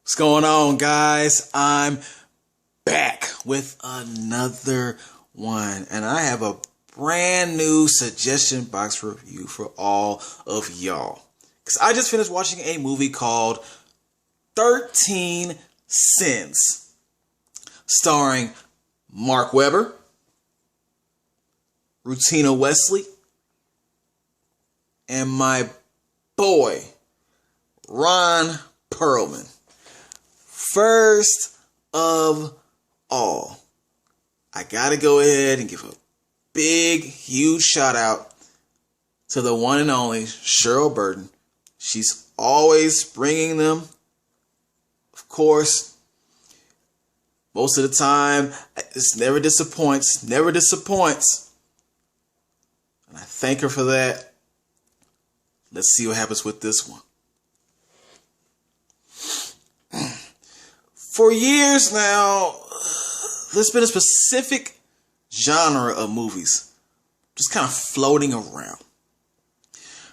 What's going on, guys? I'm back with another one, and I have a brand new suggestion box review for all of y'all. Because I just finished watching a movie called 13 Sins, starring Mark Webber, Rutina Wesley, and my boy, Ron Perlman. First of all, I gotta go ahead and give a big, huge shout out to the one and only Cheryl Burton. She's always bringing them. Of course, most of the time, it never disappoints. And I thank her for that. Let's see what happens with this one. For years now, there's been a specific genre of movies just kind of floating around.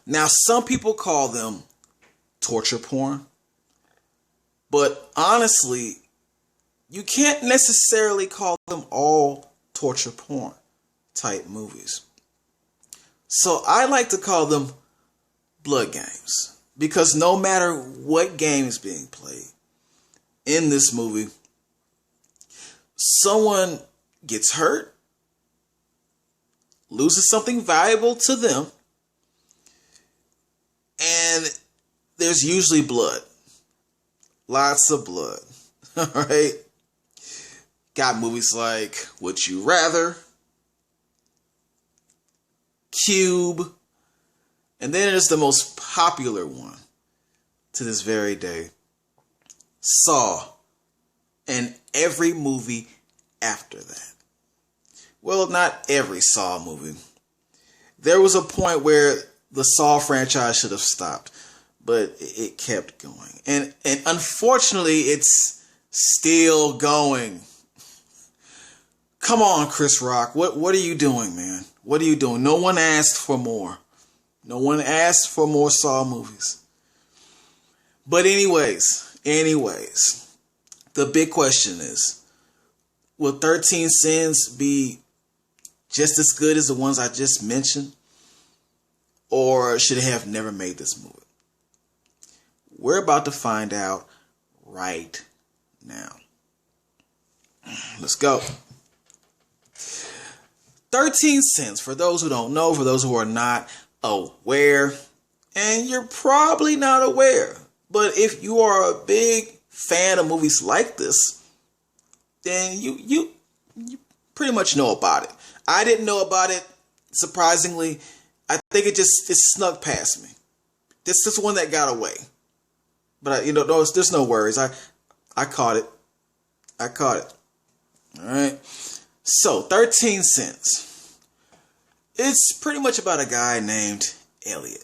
Now, some people call them torture porn, but honestly, you can't necessarily call them all torture porn type movies. So I like to call them blood games, because no matter what game is being played in this movie, someone gets hurt, loses something valuable to them, and there's usually blood. Lots of blood. Alright? Got movies like Would You Rather, Cube, and then there's the most popular one to this very day, Saw, and every movie after that. Well, not every Saw movie. There was a point where the Saw franchise should have stopped, but it kept going. And unfortunately, it's still going. Come on, Chris Rock. What are you doing, man? What are you doing? No one asked for more. No one asked for more Saw movies. But anyways, the big question is, will 13 Sins be just as good as the ones I just mentioned? Or should it have never made this movie? We're about to find out right now. Let's go. 13 Sins, for those who don't know, for those who are not aware, and you're probably not aware, but if you are a big fan of movies like this, then you pretty much know about it. I didn't know about it, surprisingly. I think it snuck past me. This is one that got away. But there's no worries. I caught it. All right. So 13 Sins. It's pretty much about a guy named Elliot.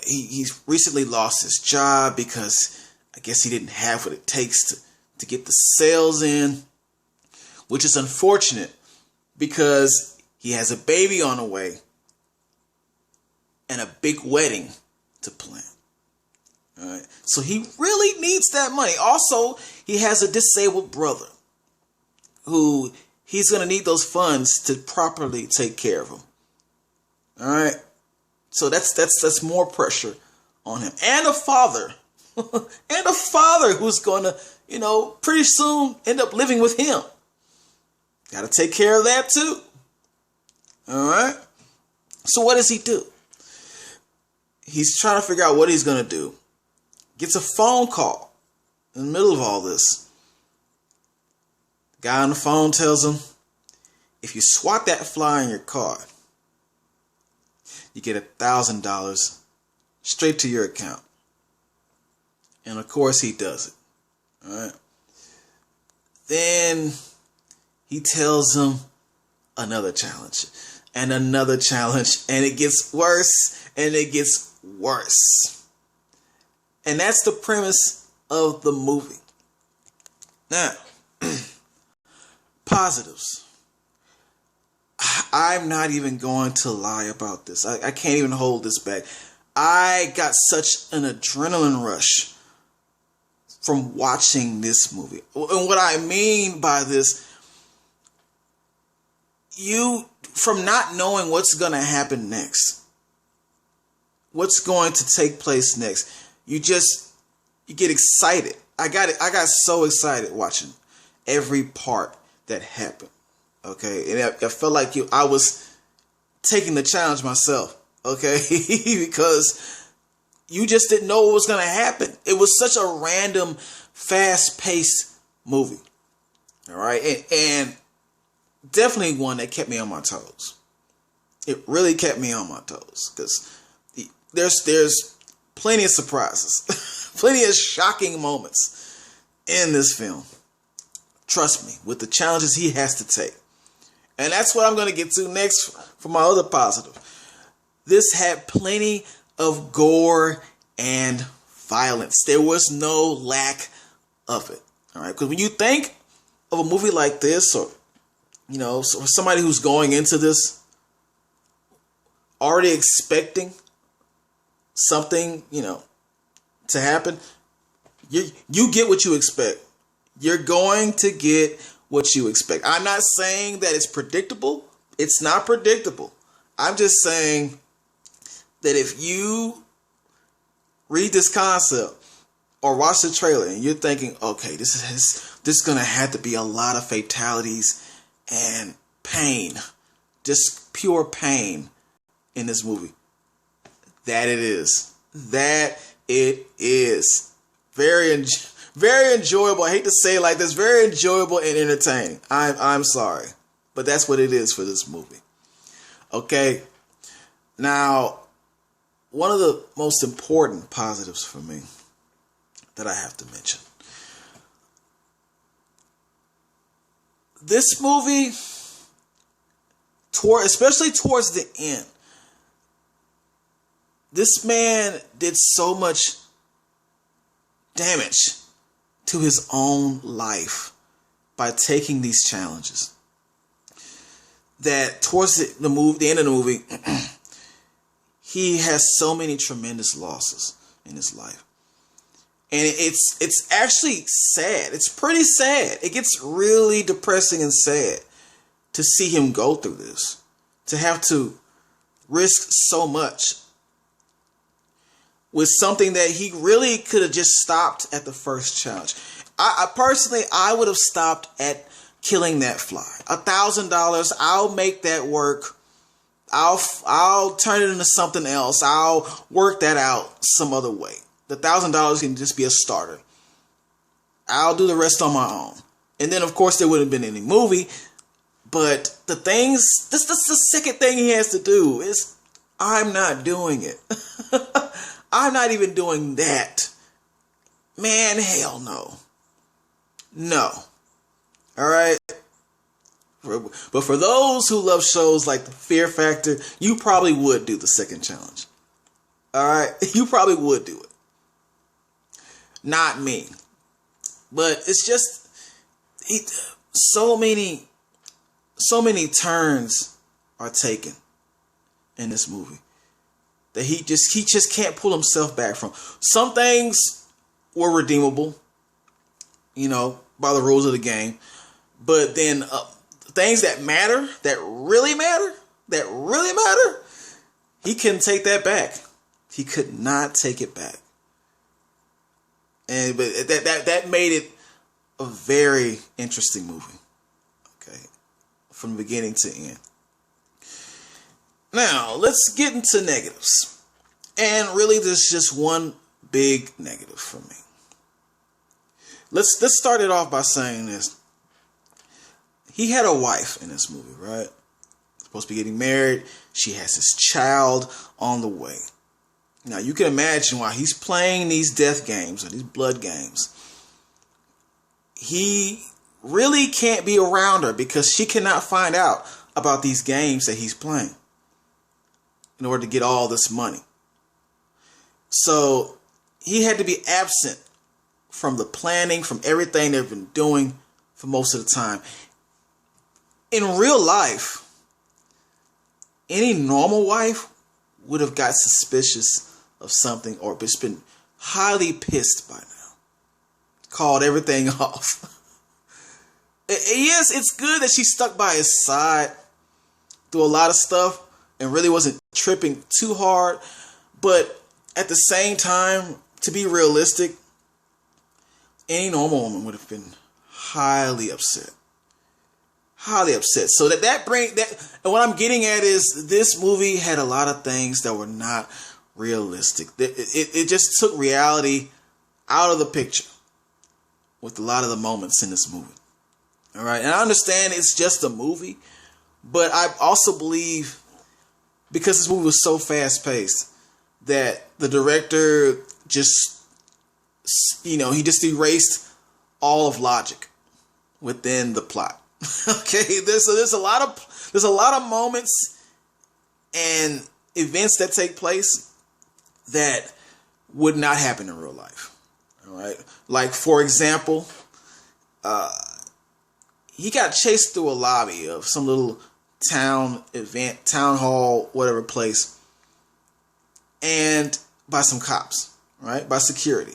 He's recently lost his job because I guess he didn't have what it takes to get the sales in, which is unfortunate because he has a baby on the way and a big wedding to plan. All right. So he really needs that money. Also, he has a disabled brother who he's going to need those funds to properly take care of him. All right. So that's more pressure on him. And a father. And a father who's going to, pretty soon end up living with him. Got to take care of that too. All right. So what does he do? He's trying to figure out what he's going to do. Gets a phone call in the middle of all this. The guy on the phone tells him, if you swat that fly in your car, you get $1,000 straight to your account. And of course he does it. All right. Then he tells him another challenge and another challenge, and it gets worse and it gets worse. And that's the premise of the movie. Now, positives. I'm not even going to lie about this. I can't even hold this back. I got such an adrenaline rush from watching this movie. And what I mean by this, from not knowing what's going to happen next, what's going to take place next, you get excited. I got so excited watching every part that happened. Okay, and I felt like I was taking the challenge myself. Okay, because you just didn't know what was going to happen. It was such a random, fast-paced movie. All right, and definitely one that kept me on my toes. It really kept me on my toes because there's plenty of surprises, plenty of shocking moments in this film. Trust me, with the challenges he has to take. And that's what I'm going to get to next for my other positive. This had plenty of gore and violence. There was no lack of it. All right, because when you think of a movie like this, or somebody who's going into this already expecting something, to happen, you get what you expect. You're going to get what you expect. I'm not saying that it's predictable. It's not predictable. I'm just saying that if you read this concept or watch the trailer and you're thinking, okay, this is going to have to be a lot of fatalities and pain, just pure pain in this movie, that it is. That it is. Very enjoyable. I hate to say it like this. Very enjoyable and entertaining. I'm sorry, but that's what it is for this movie. Okay. Now, one of the most important positives for me that I have to mention. This movie, especially towards the end, this man did so much damage to his own life by taking these challenges that towards the end of the movie, he has so many tremendous losses in his life. And it's actually sad. It's pretty sad. It gets really depressing and sad to see him go through this, to have to risk so much with something that he really could have just stopped at the first challenge. I personally would have stopped at killing that fly. $1,000, I'll make that work. I'll turn it into something else. I'll work that out some other way. The $1,000 can just be a starter. I'll do the rest on my own. And then, of course, there wouldn't have been any movie. But the second thing he has to do is, I'm not doing it. I'm not even doing that. Man, hell no. No. All right? But for those who love shows like The Fear Factor, you probably would do the second challenge. All right? You probably would do it. Not me. But it's just so many turns are taken in this movie that he just can't pull himself back from. Some things were redeemable, by the rules of the game. But then things that matter, that really matter, he couldn't take that back. He could not take it back. But that made it a very interesting movie. Okay. From beginning to end. Now, let's get into negatives. And really, there's just one big negative for me. Let's start it off by saying this. He had a wife in this movie, right? Supposed to be getting married. She has his child on the way. Now, you can imagine why he's playing these death games or these blood games. He really can't be around her because she cannot find out about these games that he's playing in order to get all this money. So he had to be absent from the planning, from everything they've been doing for most of the time. In real life, any normal wife would have got suspicious of something or just been highly pissed by now. called everything off. Yes, it's good that she stuck by his side through a lot of stuff and really wasn't tripping too hard. But at the same time, to be realistic, any normal woman would have been highly upset. Highly upset. So and what I'm getting at is this movie had a lot of things that were not realistic. It just took reality out of the picture with a lot of the moments in this movie. All right. And I understand it's just a movie, but I also believe because this movie was so fast paced that the director just, he just erased all of logic within the plot. Okay. There's a lot of moments and events that take place that would not happen in real life. All right. Like, for example, he got chased through a lobby of some little town event, town hall, whatever place, and by some cops, right? By security.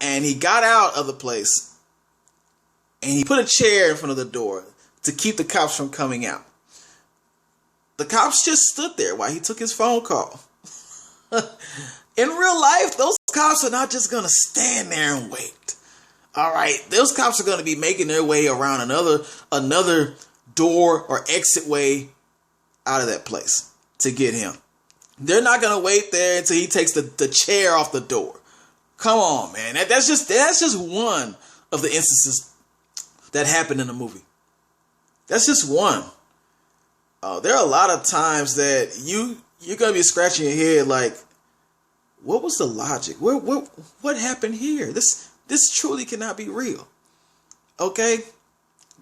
And he got out of the place and he put a chair in front of the door to keep the cops from coming out. The cops just stood there while he took his phone call. In real life, those cops are not just going to stand there and wait. All right, those cops are going to be making their way around another door or exit way out of that place to get him. They're not going to wait there until he takes the chair off the door. Come on, man. That's just one of the instances that happened in the movie. That's just one. There are a lot of times that you're going to be scratching your head like, what was the logic? What happened here? This truly cannot be real. Okay?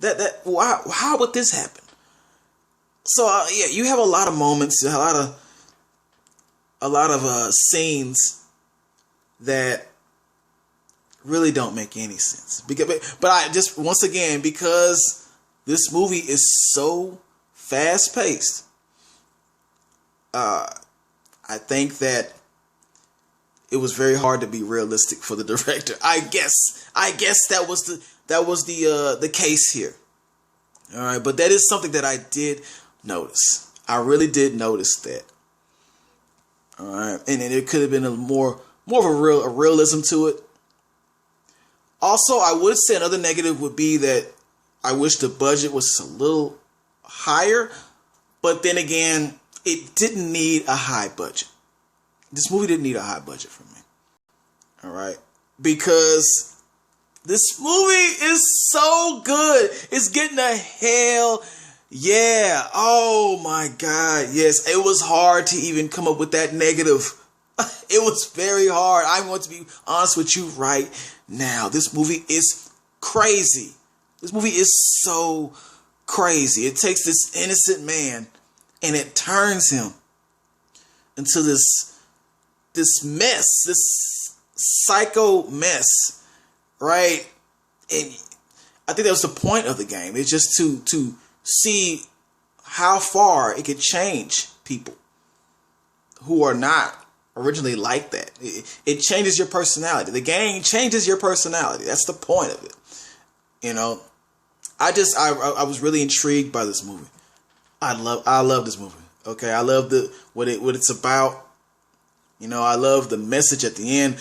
How would this happen? So yeah, you have a lot of moments, a lot of scenes that really don't make any sense. But I just, once again, because this movie is so fast paced, I think that it was very hard to be realistic for the director. I guess that was the case here. All right, but that is something that I did notice. I really did notice that. All right, and it could have been more of a realism to it. Also, I would say another negative would be that I wish the budget was a little higher, but then again, it didn't need a high budget. This movie didn't need a high budget from me. All right. Because this movie is so good. It's getting a hell yeah. Oh my God. Yes. It was hard to even come up with that negative. It was very hard. I'm going to be honest with you right now. This movie is crazy. This movie is so crazy. It takes this innocent man and it turns him into this mess, this psycho mess, right? And I think that was the point of the game. It's just to see how far it could change people who are not originally like that. It changes your personality. The game changes your personality. That's the point of it. You know, I was really intrigued by this movie. I love this movie. Okay, I love what it's about. You know, I love the message at the end.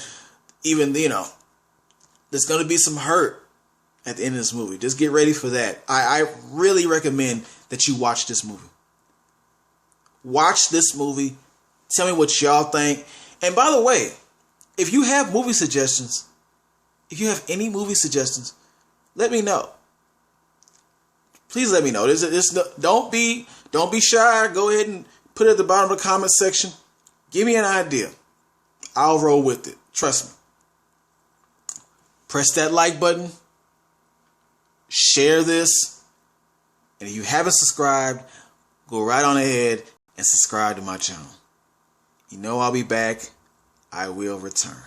Even, there's going to be some hurt at the end of this movie. Just get ready for that. I really recommend that you watch this movie. Watch this movie. Tell me what y'all think. And by the way, if you have movie suggestions, if you have any movie suggestions, let me know. Please let me know. Don't be shy. Go ahead and put it at the bottom of the comment section. Give me an idea. I'll roll with it. Trust me. Press that like button. Share this. And if you haven't subscribed, go right on ahead and subscribe to my channel. You know I'll be back. I will return.